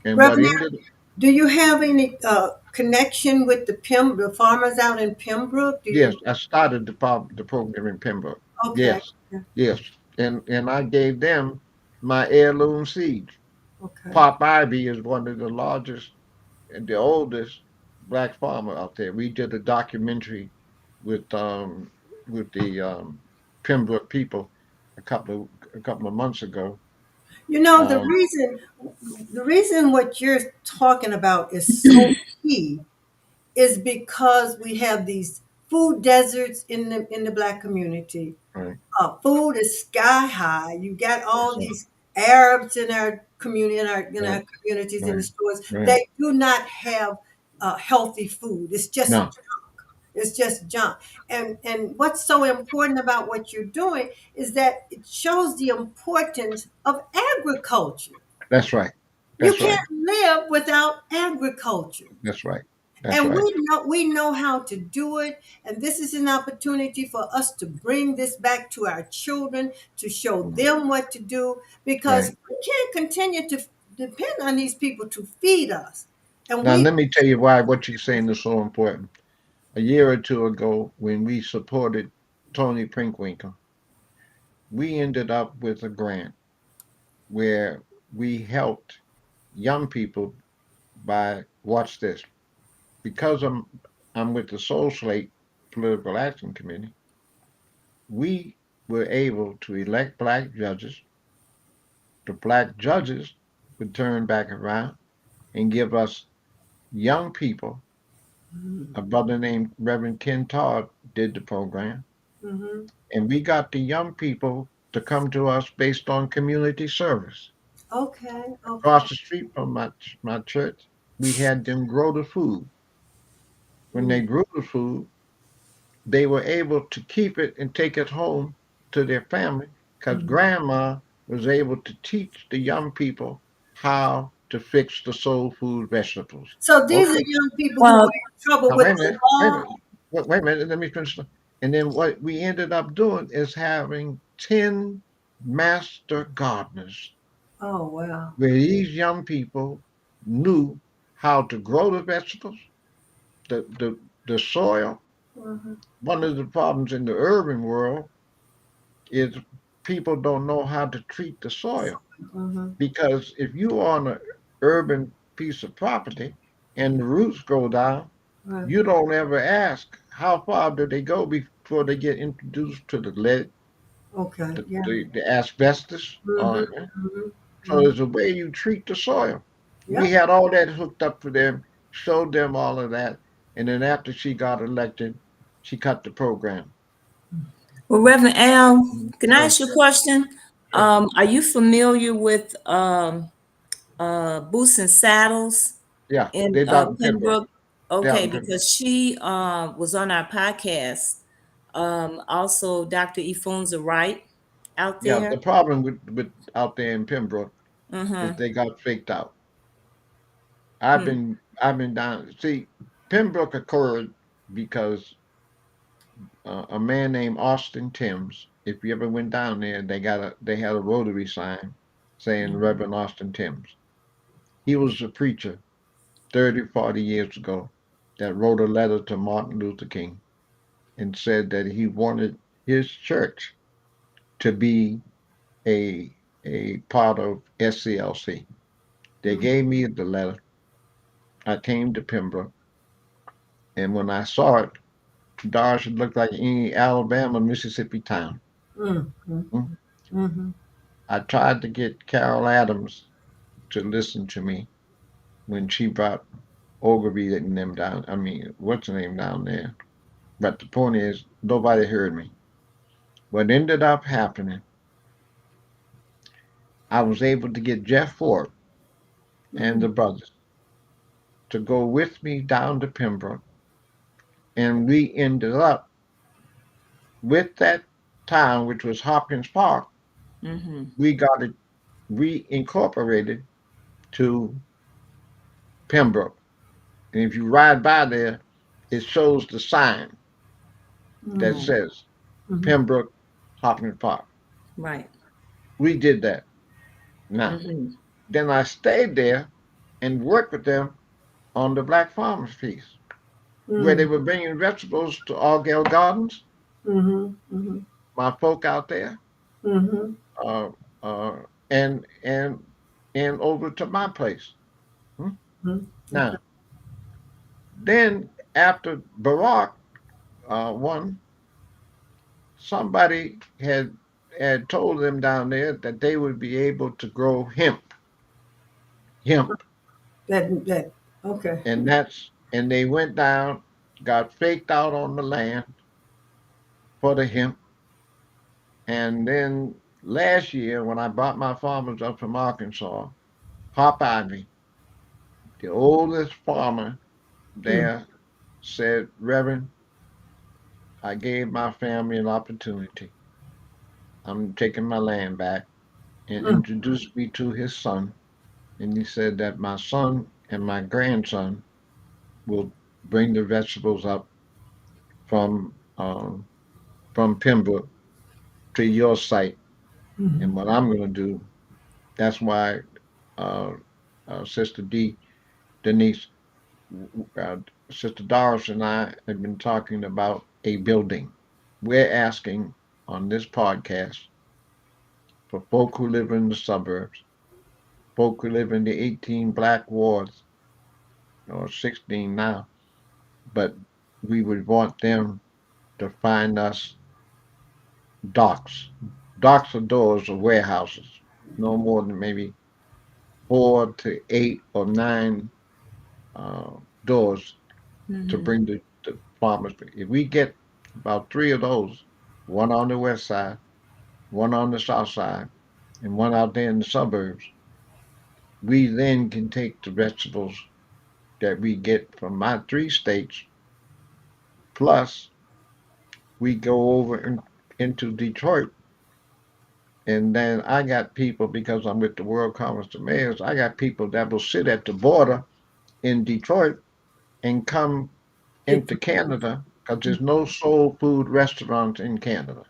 And what Reverend, ended, do you have any connection with the farmers out in Pembroke? Do yes, you? I started the program in Pembroke. Okay. Yes, Yeah. yes, and I gave them my heirloom seeds. Okay. Pop Ivy is one of the largest and the oldest black farmer out there. We did a documentary with um with the Pembroke people a couple of months ago. You know, Um, the reason what you're talking about is so key is because we have these food deserts in the black community. right, Food is sky high. You got all that's right, these Arabs in our community, in right, our communities, in the right, stores. right. They do not have healthy food. It's just No, junk. It's just junk. And what's so important about what you're doing is that it shows the importance of agriculture. that's right, You that's right, can't live without agriculture. that's right. That's And right. we know how to do it, and this is an opportunity for us to bring this back to our children, to show Mm. them what to do, because Right. we can't continue to depend on these people to feed us. And Now, we let me tell you why what you're saying is so important. A year or two ago, when we supported Tony Prinkwinkle, we ended up with a grant where we helped young people by, watch this, because I'm with the Soul Slate Political Action Committee, we were able to elect black judges. The black judges would turn back around and give us young people. Mhm. A brother named Reverend Ken Todd did the program, Mhm. and we got the young people to come to us based on community service. Okay, okay. Across the street from my church, we had them grow the food. When they Mm, grew the food, they were able to keep it and take it home to their family because mhm. grandma was able to teach the young people how to fix the soul food vegetables. So these are Okay, young people who were Well, in trouble now with wait a the minute, wait a law. minute, wait a minute, let me finish. And then what we ended up doing is having 10 master gardeners Oh wow. where these young people knew how to grow the vegetables, the soil. Mhm. One of the problems in the urban world is people don't know how to treat the soil. Mhm. Because if you are on an urban piece of property and the roots go down, Right. you don't ever ask how far do they go before they get introduced to the lead, Okay. Yeah. the asbestos. Mhm. Mhm. So Mhm. there's a way you treat the soil. We Yep. had all that hooked up for them, showed them all of that, and then after she got elected, she cut the program. well, Reverend Al, can I Sure, ask you a question? sure. Are you familiar with Boots and Saddles Yeah, in they're down in Pembroke. Pembroke? They're out Okay, in Pembroke. because she was on our podcast. Also, Dr. Ifunza Wright out Yeah, there. the problem with out there in Pembroke is Uh-huh. they got faked out. Hmm. I've been down. See, Pembroke occurred because a man named Austin Timms. If you ever went down there, they had a rotary sign saying Reverend Austin Timms. He was a preacher 30, 40 years ago that wrote a letter to Martin Luther King and said that he wanted his church to be a part of SCLC. They Mhm. gave me the letter. I came to Pembroke, and when I saw it, Dodge looked like any Alabama, Mississippi town. Mhm. Mm. Mhm. I tried to get Carol Adams to listen to me when she brought Ogilvy and them down. I mean, what's the name down there? But the point is, nobody heard me. What ended up happening, I was able to get Jeff Ford and Mhm. the brothers to go with me down to Pembroke, and we ended up with that town, which was Hopkins Park. Mm-hmm. We got it reincorporated to Pembroke. And if you ride by there, it shows the sign that Mhm. says Mhm. Pembroke Hopkins Park. Right. We did that. Now, Mm-hmm. then I stayed there and worked with them on the Black Farmers piece, where they Mhm. were bringing vegetables to Argyle Gardens, Mhm. Mhm. my folk out there, Mhm. uh, uh, and and over to my place. Hmm? Mhm. Okay. Now, then after Barack won, somebody had told them down there that they would be able to grow hemp, That. Okay. and they went down, got faked out on the land for the hemp, and then last year when I brought my farmers up from Arkansas, Hop Ivy, the oldest farmer Mm. there, said, Reverend, I gave my family an opportunity. I'm taking my land back, and Mm. introduced me to his son. And he said that my son and my grandson will bring the vegetables up from from Pembroke to your site. And Mhm. what I'm going to do, that's why uh, Sister Denise, uh, Sister Doris, and I have been talking about a building. We're asking on this podcast for folk who live in the suburbs, folk who live in the 18 black wards, or 16 now, but we would want them to find us docks. Docks are doors of warehouses, no more than maybe 4 to 8 or 9 doors to Hmm. bring the farmers. If we get about 3 of those, one on the west side, one on the south side, and one out there in the suburbs, we then can take the vegetables that we get from my 3 states, plus we go over into Detroit. And then I got people, because I'm with the World Conference of Mayors, I got people that will sit at the border in Detroit and come Get into the Canada because there's no soul food restaurants in Canada,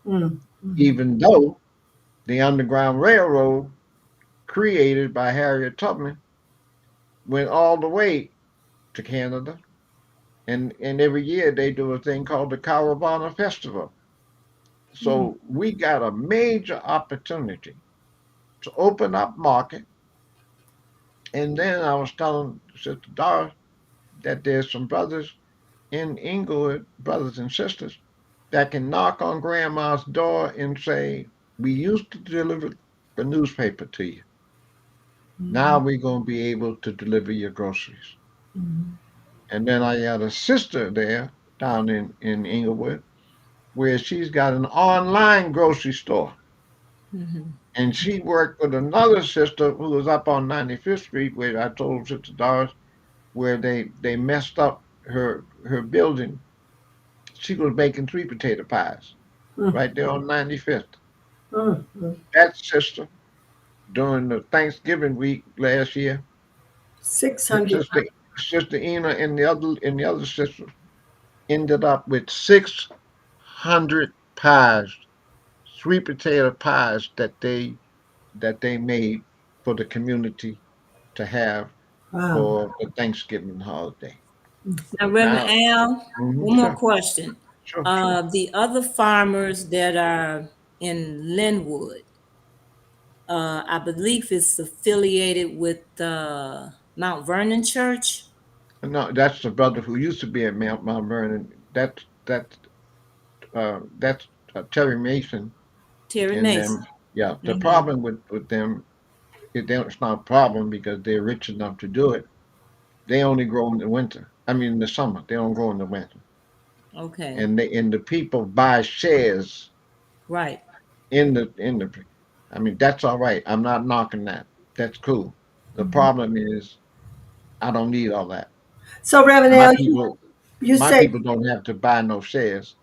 mm, mhm, even though the Underground Railroad, created by Harriet Tubman, went all the way to Canada. And every year they do a thing called the Caravana Festival. mm, So we got a major opportunity to open up market. And then I was telling Sister Doris that there's some brothers in Inglewood, brothers and sisters, that can knock on grandma's door and say, we used to deliver the newspaper to you. Now mhm, we're going to be able to deliver your groceries. mhm, And then I got a sister there down in Inglewood where she's got an online grocery store. Hmm. And she worked with another sister who was up on 95th Street, where I told Sister Doris, where they messed up her building. She was making sweet potato pies mm, right there on 95th. mm, mm. That sister, during the Thanksgiving week last year, her 600. sister Ina and the other sister ended up with 600 pies, sweet potato pies that they made for the community to have Wow. for the Thanksgiving holiday. Now, Reverend Now, Al, one more sure, question. sure, sure. The other farmers that are in Linwood, I believe it's affiliated with Mount Vernon Church, No, that's the brother who used to be at Mount Vernon. That's Terry Mason Terry and Mason. them. Yeah, the Hmm. problem with them, it's not a problem because they're rich enough to do it. They only grow in the winter. I mean, in the summer. They don't grow in the winter. Okay, And the people buy shares right. in the. I mean, that's all right. I'm not knocking that. That's cool. The Mhm. problem is I don't need all that. So, Reverend My L, people, you my say people don't have to buy no shares.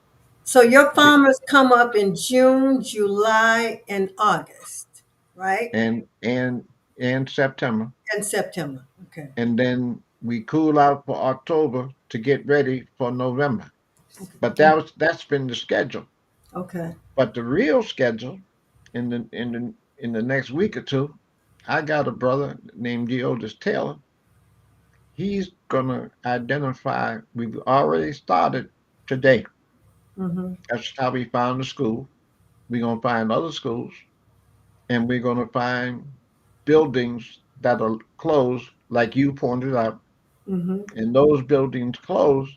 so your Be- farmers come up in June, July, and August, right? and September, And September. Okay. and then we cool out for October to get ready for November. But Okay. that's been the schedule. Okay. But the real schedule in the next week or two, I got a brother named Deotis Taylor. He's gonna identify. We've already started today. Mm-hmm. That's how we found the school. We're gonna find other schools, and we're gonna find buildings that are closed, like you pointed out. Mm-hmm. And those buildings closed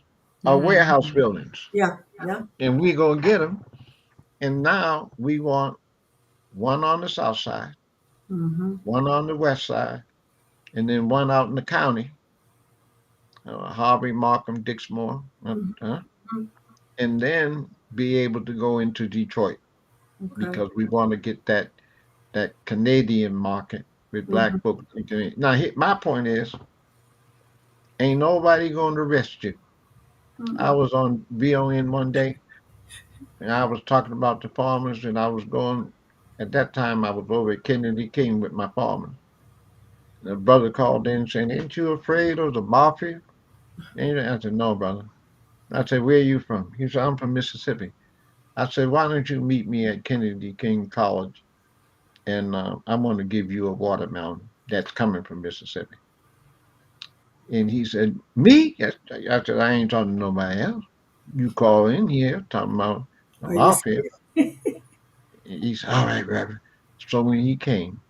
are Hmm. warehouse buildings, Yeah. Yeah. and we're gonna get them. And now we want one on the south side, Mm-hmm. one on the west side, and then one out in the county, Harvey, Markham, Dixmoor, Mm-hmm. and then be able to go into Detroit Okay. because we want to get that Canadian market with Mm-hmm. black folks. Now, my point is, ain't nobody going to arrest you. I Mm-hmm. was on VON one day, and I was talking about the farmers, and I was going. At that time, I was over at Kennedy King with my farmers. And a brother called in saying, "Ain't you afraid of the mafia?" And I said, no, brother. I said, where are you from? He said, I'm from Mississippi. I said, why don't you meet me at Kennedy King College, and I'm going to give you a watermelon that's coming from Mississippi. And he said, me? Yes. I said, I ain't talking to nobody else. You call in here talking about the Are you lawfare. serious? He said, all right, Reverend. So when he came,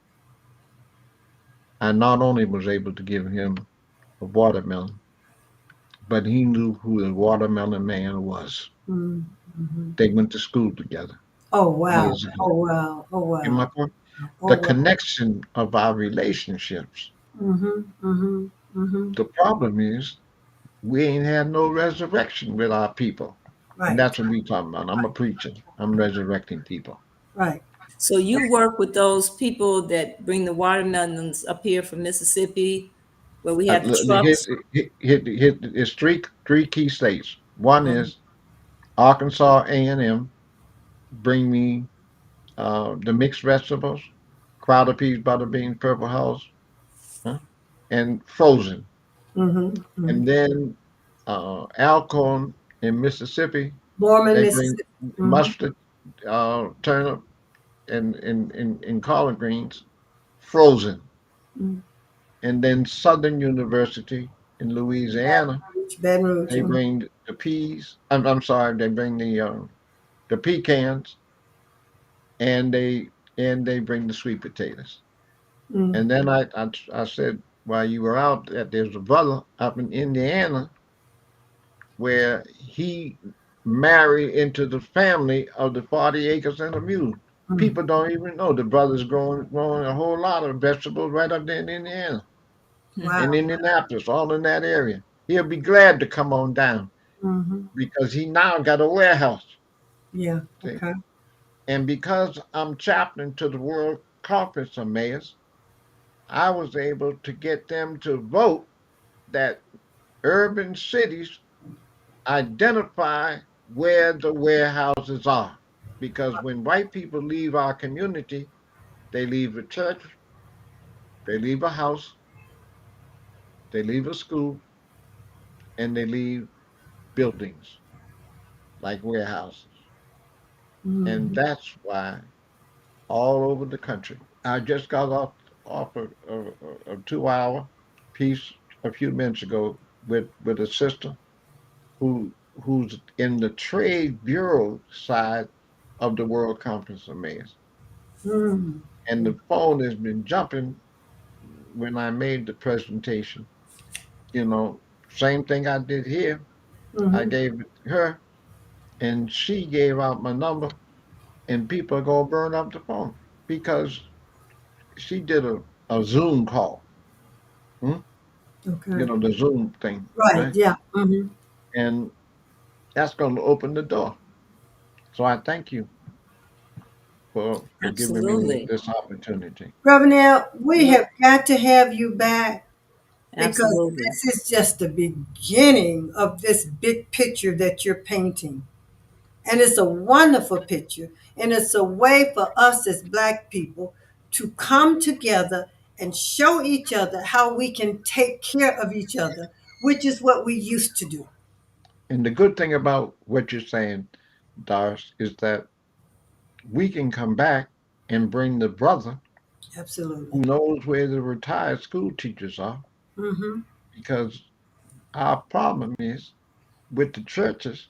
I not only was able to give him a watermelon, but he knew who the watermelon man was. Mm-hmm. They went to school together Oh wow. years ago. Oh wow. Oh In my wow. point, Oh the wow. connection of our relationships. Mm-hmm. Mm-hmm. Mm-hmm. The problem is we ain't had no resurrection with our people. And Right. that's what we talking about. I'm a preacher. I'm resurrecting people. Right. So you work with those people that bring the watermelons up here from Mississippi, where we have the trucks. It's three key states. One Mhm. is Arkansas A&M bring me the mixed vegetables, crowder peas, butter beans, purple house, huh? And frozen. Mm-hmm. Mm-hmm. And then Alcorn in Mississippi, Borman, they bring Mississippi. Mm-hmm. mustard, turnip, and collard greens frozen. Mm-hmm. And then Southern University in Louisiana, Baton Rouge. they Mm-hmm. bring the peas. I'm sorry, they bring the pecans, and they bring the sweet potatoes. Mm-hmm. And then I said while you were out that there's a brother up in Indiana where he married into the family of the 40 acres and a mule. Mm-hmm. People don't even know the brother's growing a whole lot of vegetables right up there in Indiana, Wow. in Indianapolis, all in that area. He'll be glad to come on down Mm-hmm. because he now got a warehouse. Yeah. See? Okay. And because I'm chaplain to the World Conference of Mayors, I was able to get them to vote that urban cities identify where the warehouses are. Because when white people leave our community, they leave a church, they leave a house, they leave a school, and they leave buildings like warehouses. And Mm-hmm. that's why all over the country, I just got off a 2 hour piece a few minutes ago with a sister who's in the trade bureau side of the World Conference of Mayors. And Mm-hmm. the phone has been jumping when I made the presentation. You know, same thing I did here. I Mm-hmm. gave it to her, and she gave out my number, and people are gonna burn up the phone because she did a Zoom call. Hmm? Okay. The Zoom thing, Right. right? Yeah. Mm-hmm. And that's going to open the door. So I thank you for giving me Absolutely. this opportunity. Reverend, we Yep. have got to have you back because Absolutely. this is just the beginning of this big picture that you're painting. And it's a wonderful picture. And it's a way for us as Black people to come together and show each other how we can take care of each other, which is what we used to do. And the good thing about what you're saying, Doris, is that we can come back and bring the brother Absolutely. who knows where the retired school teachers are, Mm-hmm. because our problem is with the churches,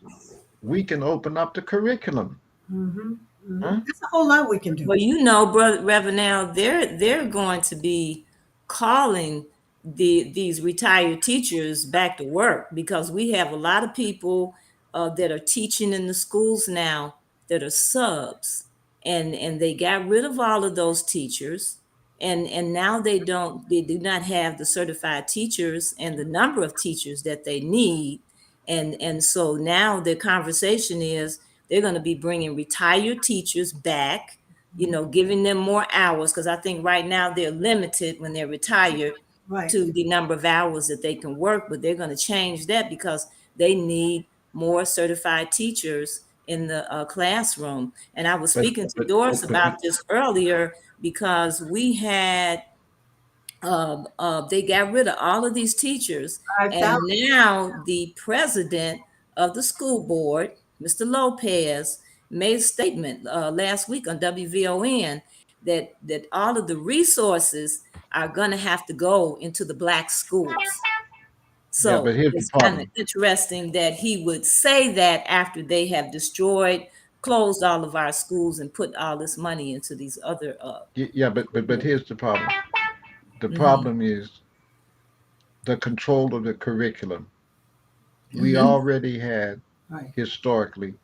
we can open up the curriculum. Mm-hmm. Mm-hmm. Huh? There's a whole lot we can do. Well, brother Reverend, now they're going to be calling these retired teachers back to work because we have a lot of people that are teaching in the schools now that are subs, and they got rid of all of those teachers, and now they do not have the certified teachers and the number of teachers that they need, and so now the conversation is they're going to be bringing retired teachers back, giving them more hours, because I think right now they're limited when they're retired Right. to the number of hours that they can work, but they're going to change that because they need more certified teachers in the classroom. And I was But speaking to but Doris but but about this earlier because we had They got rid of all of these teachers, I and found. now the president of the school board, Mr. Lopez, made a statement last week on WVON that all of the resources are going to have to go into the black schools. Yeah, but So here's the it's kind of problem. interesting that he would say that after they have destroyed, closed all of our schools and put all this money into these other Yeah, but schools. here's the problem. The Hmm. problem is the control of the curriculum. We Hmm. already had Right. historically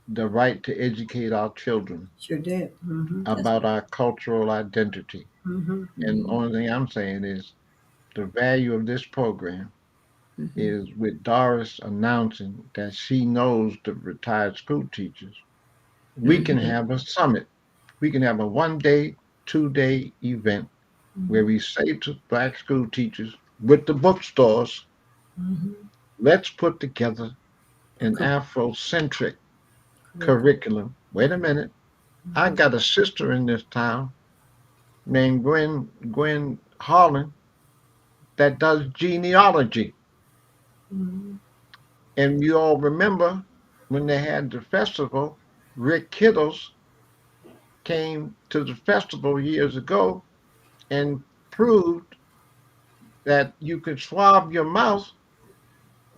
the right to educate our children Sure did. Mm-hmm. That's about our cultural identity. Mm-hmm. And the hmm only thing I'm saying is the value of this program hmm is with Doris announcing that she knows the retired school teachers. We can hmm have a summit. We can have a 1 day, 2 day event where Mm-hmm. we say to black school teachers with the bookstores, Mm-hmm. let's put together an Correct. Afrocentric Correct. curriculum. Wait a minute. I Mm-hmm. got a sister in this town named Gwen Harlan that does genealogy. Mm-hmm. And you all remember when they had the festival, Rick Kittles came to the festival years ago and proved that you could swab your mouth.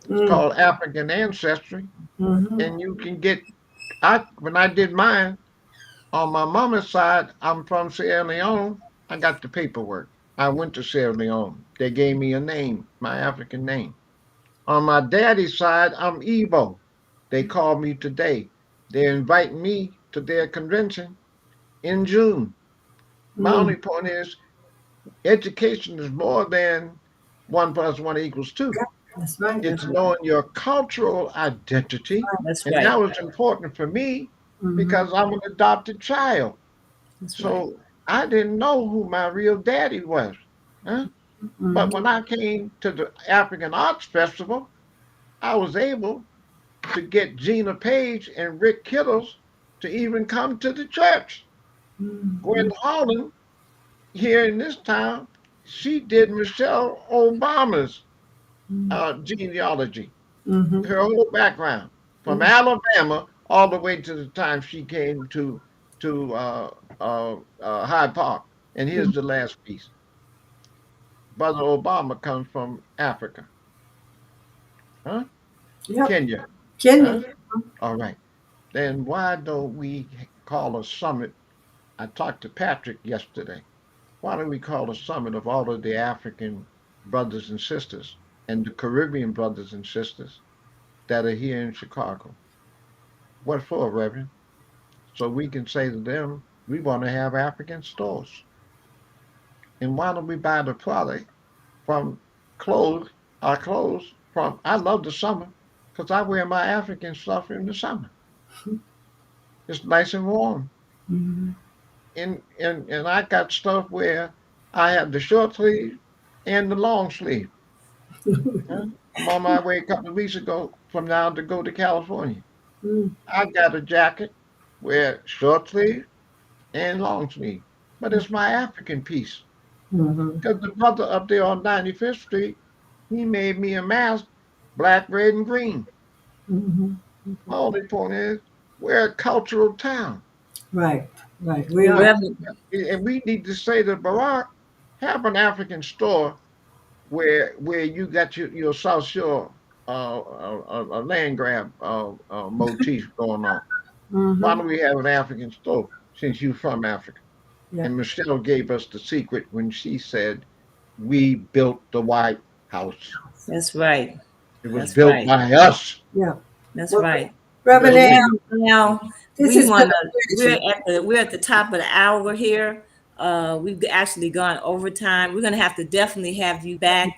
It's called African ancestry, Mm-hmm. and you can get. I when I did mine on my mama's side, I'm from Sierra Leone. I got the paperwork. I went to Sierra Leone. They gave me a name, my African name. On my daddy's side, I'm Igbo. They called me today. They're inviting me to their convention in June. My Mm-hmm. only point is education is more than 1 plus 1 equals 2. That's right. It's knowing your cultural identity. That's And that right. was important for me Mm-hmm. because I'm an adopted child. That's right. So I didn't know who my real daddy was. Huh? But Mm-hmm. when I came to the African Arts Festival, I was able to get Gina Page and Rick Kittles to even come to the church. Mm-hmm. Gwen Holland here in this town, she did Michelle Obama's genealogy, Mm-hmm. her whole background from Alabama all the way to the time she came to Hyde Park. And here's the last piece: Brother Obama comes from Africa, huh? Yep. Kenya, huh? Kenya. All right. Then why don't we call a summit? I talked to Patrick yesterday. Why don't we call a summit of all of the African brothers and sisters and the Caribbean brothers and sisters that are here in Chicago? What for, Reverend? So we can say to them, we want to have African stores. And why don't we buy the product from clothes, our clothes from, I love the summer because I wear my African stuff in the summer. It's nice and warm. Mm-hmm. And I got stuff where I have the short sleeve and the long sleeve. Huh? I'm on my way a couple of weeks ago from now to go to California. I got a jacket where short sleeve and long sleeve, but it's my African piece. Mm-hmm. Because the brother up there on 95th Street, he made me a mask, black, red, and green. Mm-hmm. My only point is, we're a cultural town. Right. Right. We And are. we need to say to Barack, have an African store where you got your South Shore land grab motif going on. Why Mm-hmm. don't we have an African store since you from Africa? Yeah. And Michelle gave us the secret when she said, we built the White House. That's right. It was That's built right. by us. Yeah. That's Well, right. Reverend Well, Just think. Al, Reverend now this we has been want a to. pleasure. We're at the top of the hour here. We've actually gone overtime. We're going to have to definitely have you back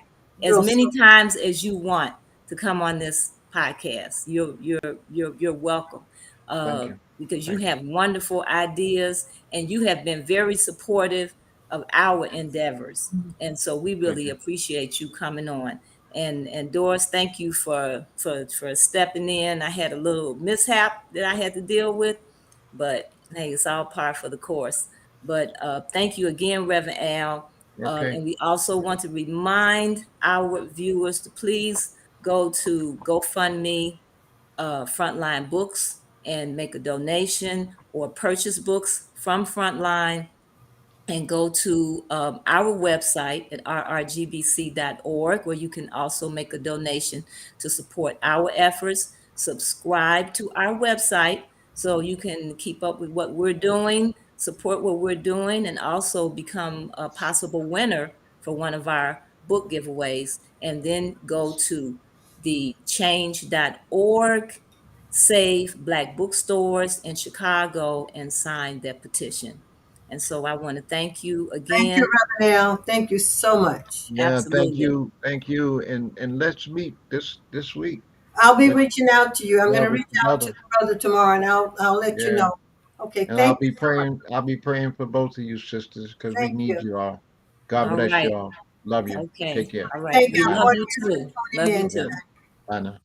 as Real many soon. times as you want to come on this podcast. You're welcome. Thank you. Because you Thank you. have wonderful ideas and you have been very supportive of our endeavors. And so we Thank really you. appreciate you coming on. And Doris, thank you for stepping in. I had a little mishap that I had to deal with, but hey, it's all par for the course. But thank you again, Reverend Al. Okay. And we also want to remind our viewers to please go to GoFundMe, Frontline Books, and make a donation or purchase books from Frontline, and go to our website at rrgbc.org, where you can also make a donation to support our efforts. Subscribe to our website so you can keep up with what we're doing, support what we're doing, and also become a possible winner for one of our book giveaways. And then go to the change.org, save Black bookstores in Chicago, and sign that petition. And so I want to thank you Thank you, again. Reverend Al. Thank you so much. Yeah, Absolutely. thank you, and let's meet this week. I'll be Let's reaching out to you. I'm going yeah to with reach the out to brother. the brother tomorrow, and I'll let you Yeah, know. Okay, and thank you so much. I'll be praying for both of you sisters because we Thank need you. you all. God All bless right. you all. Love you. Okay. Take care. All right. Thank We our love Amen. you audience for too. Love tuning you in Yeah. too. tonight. Bye now.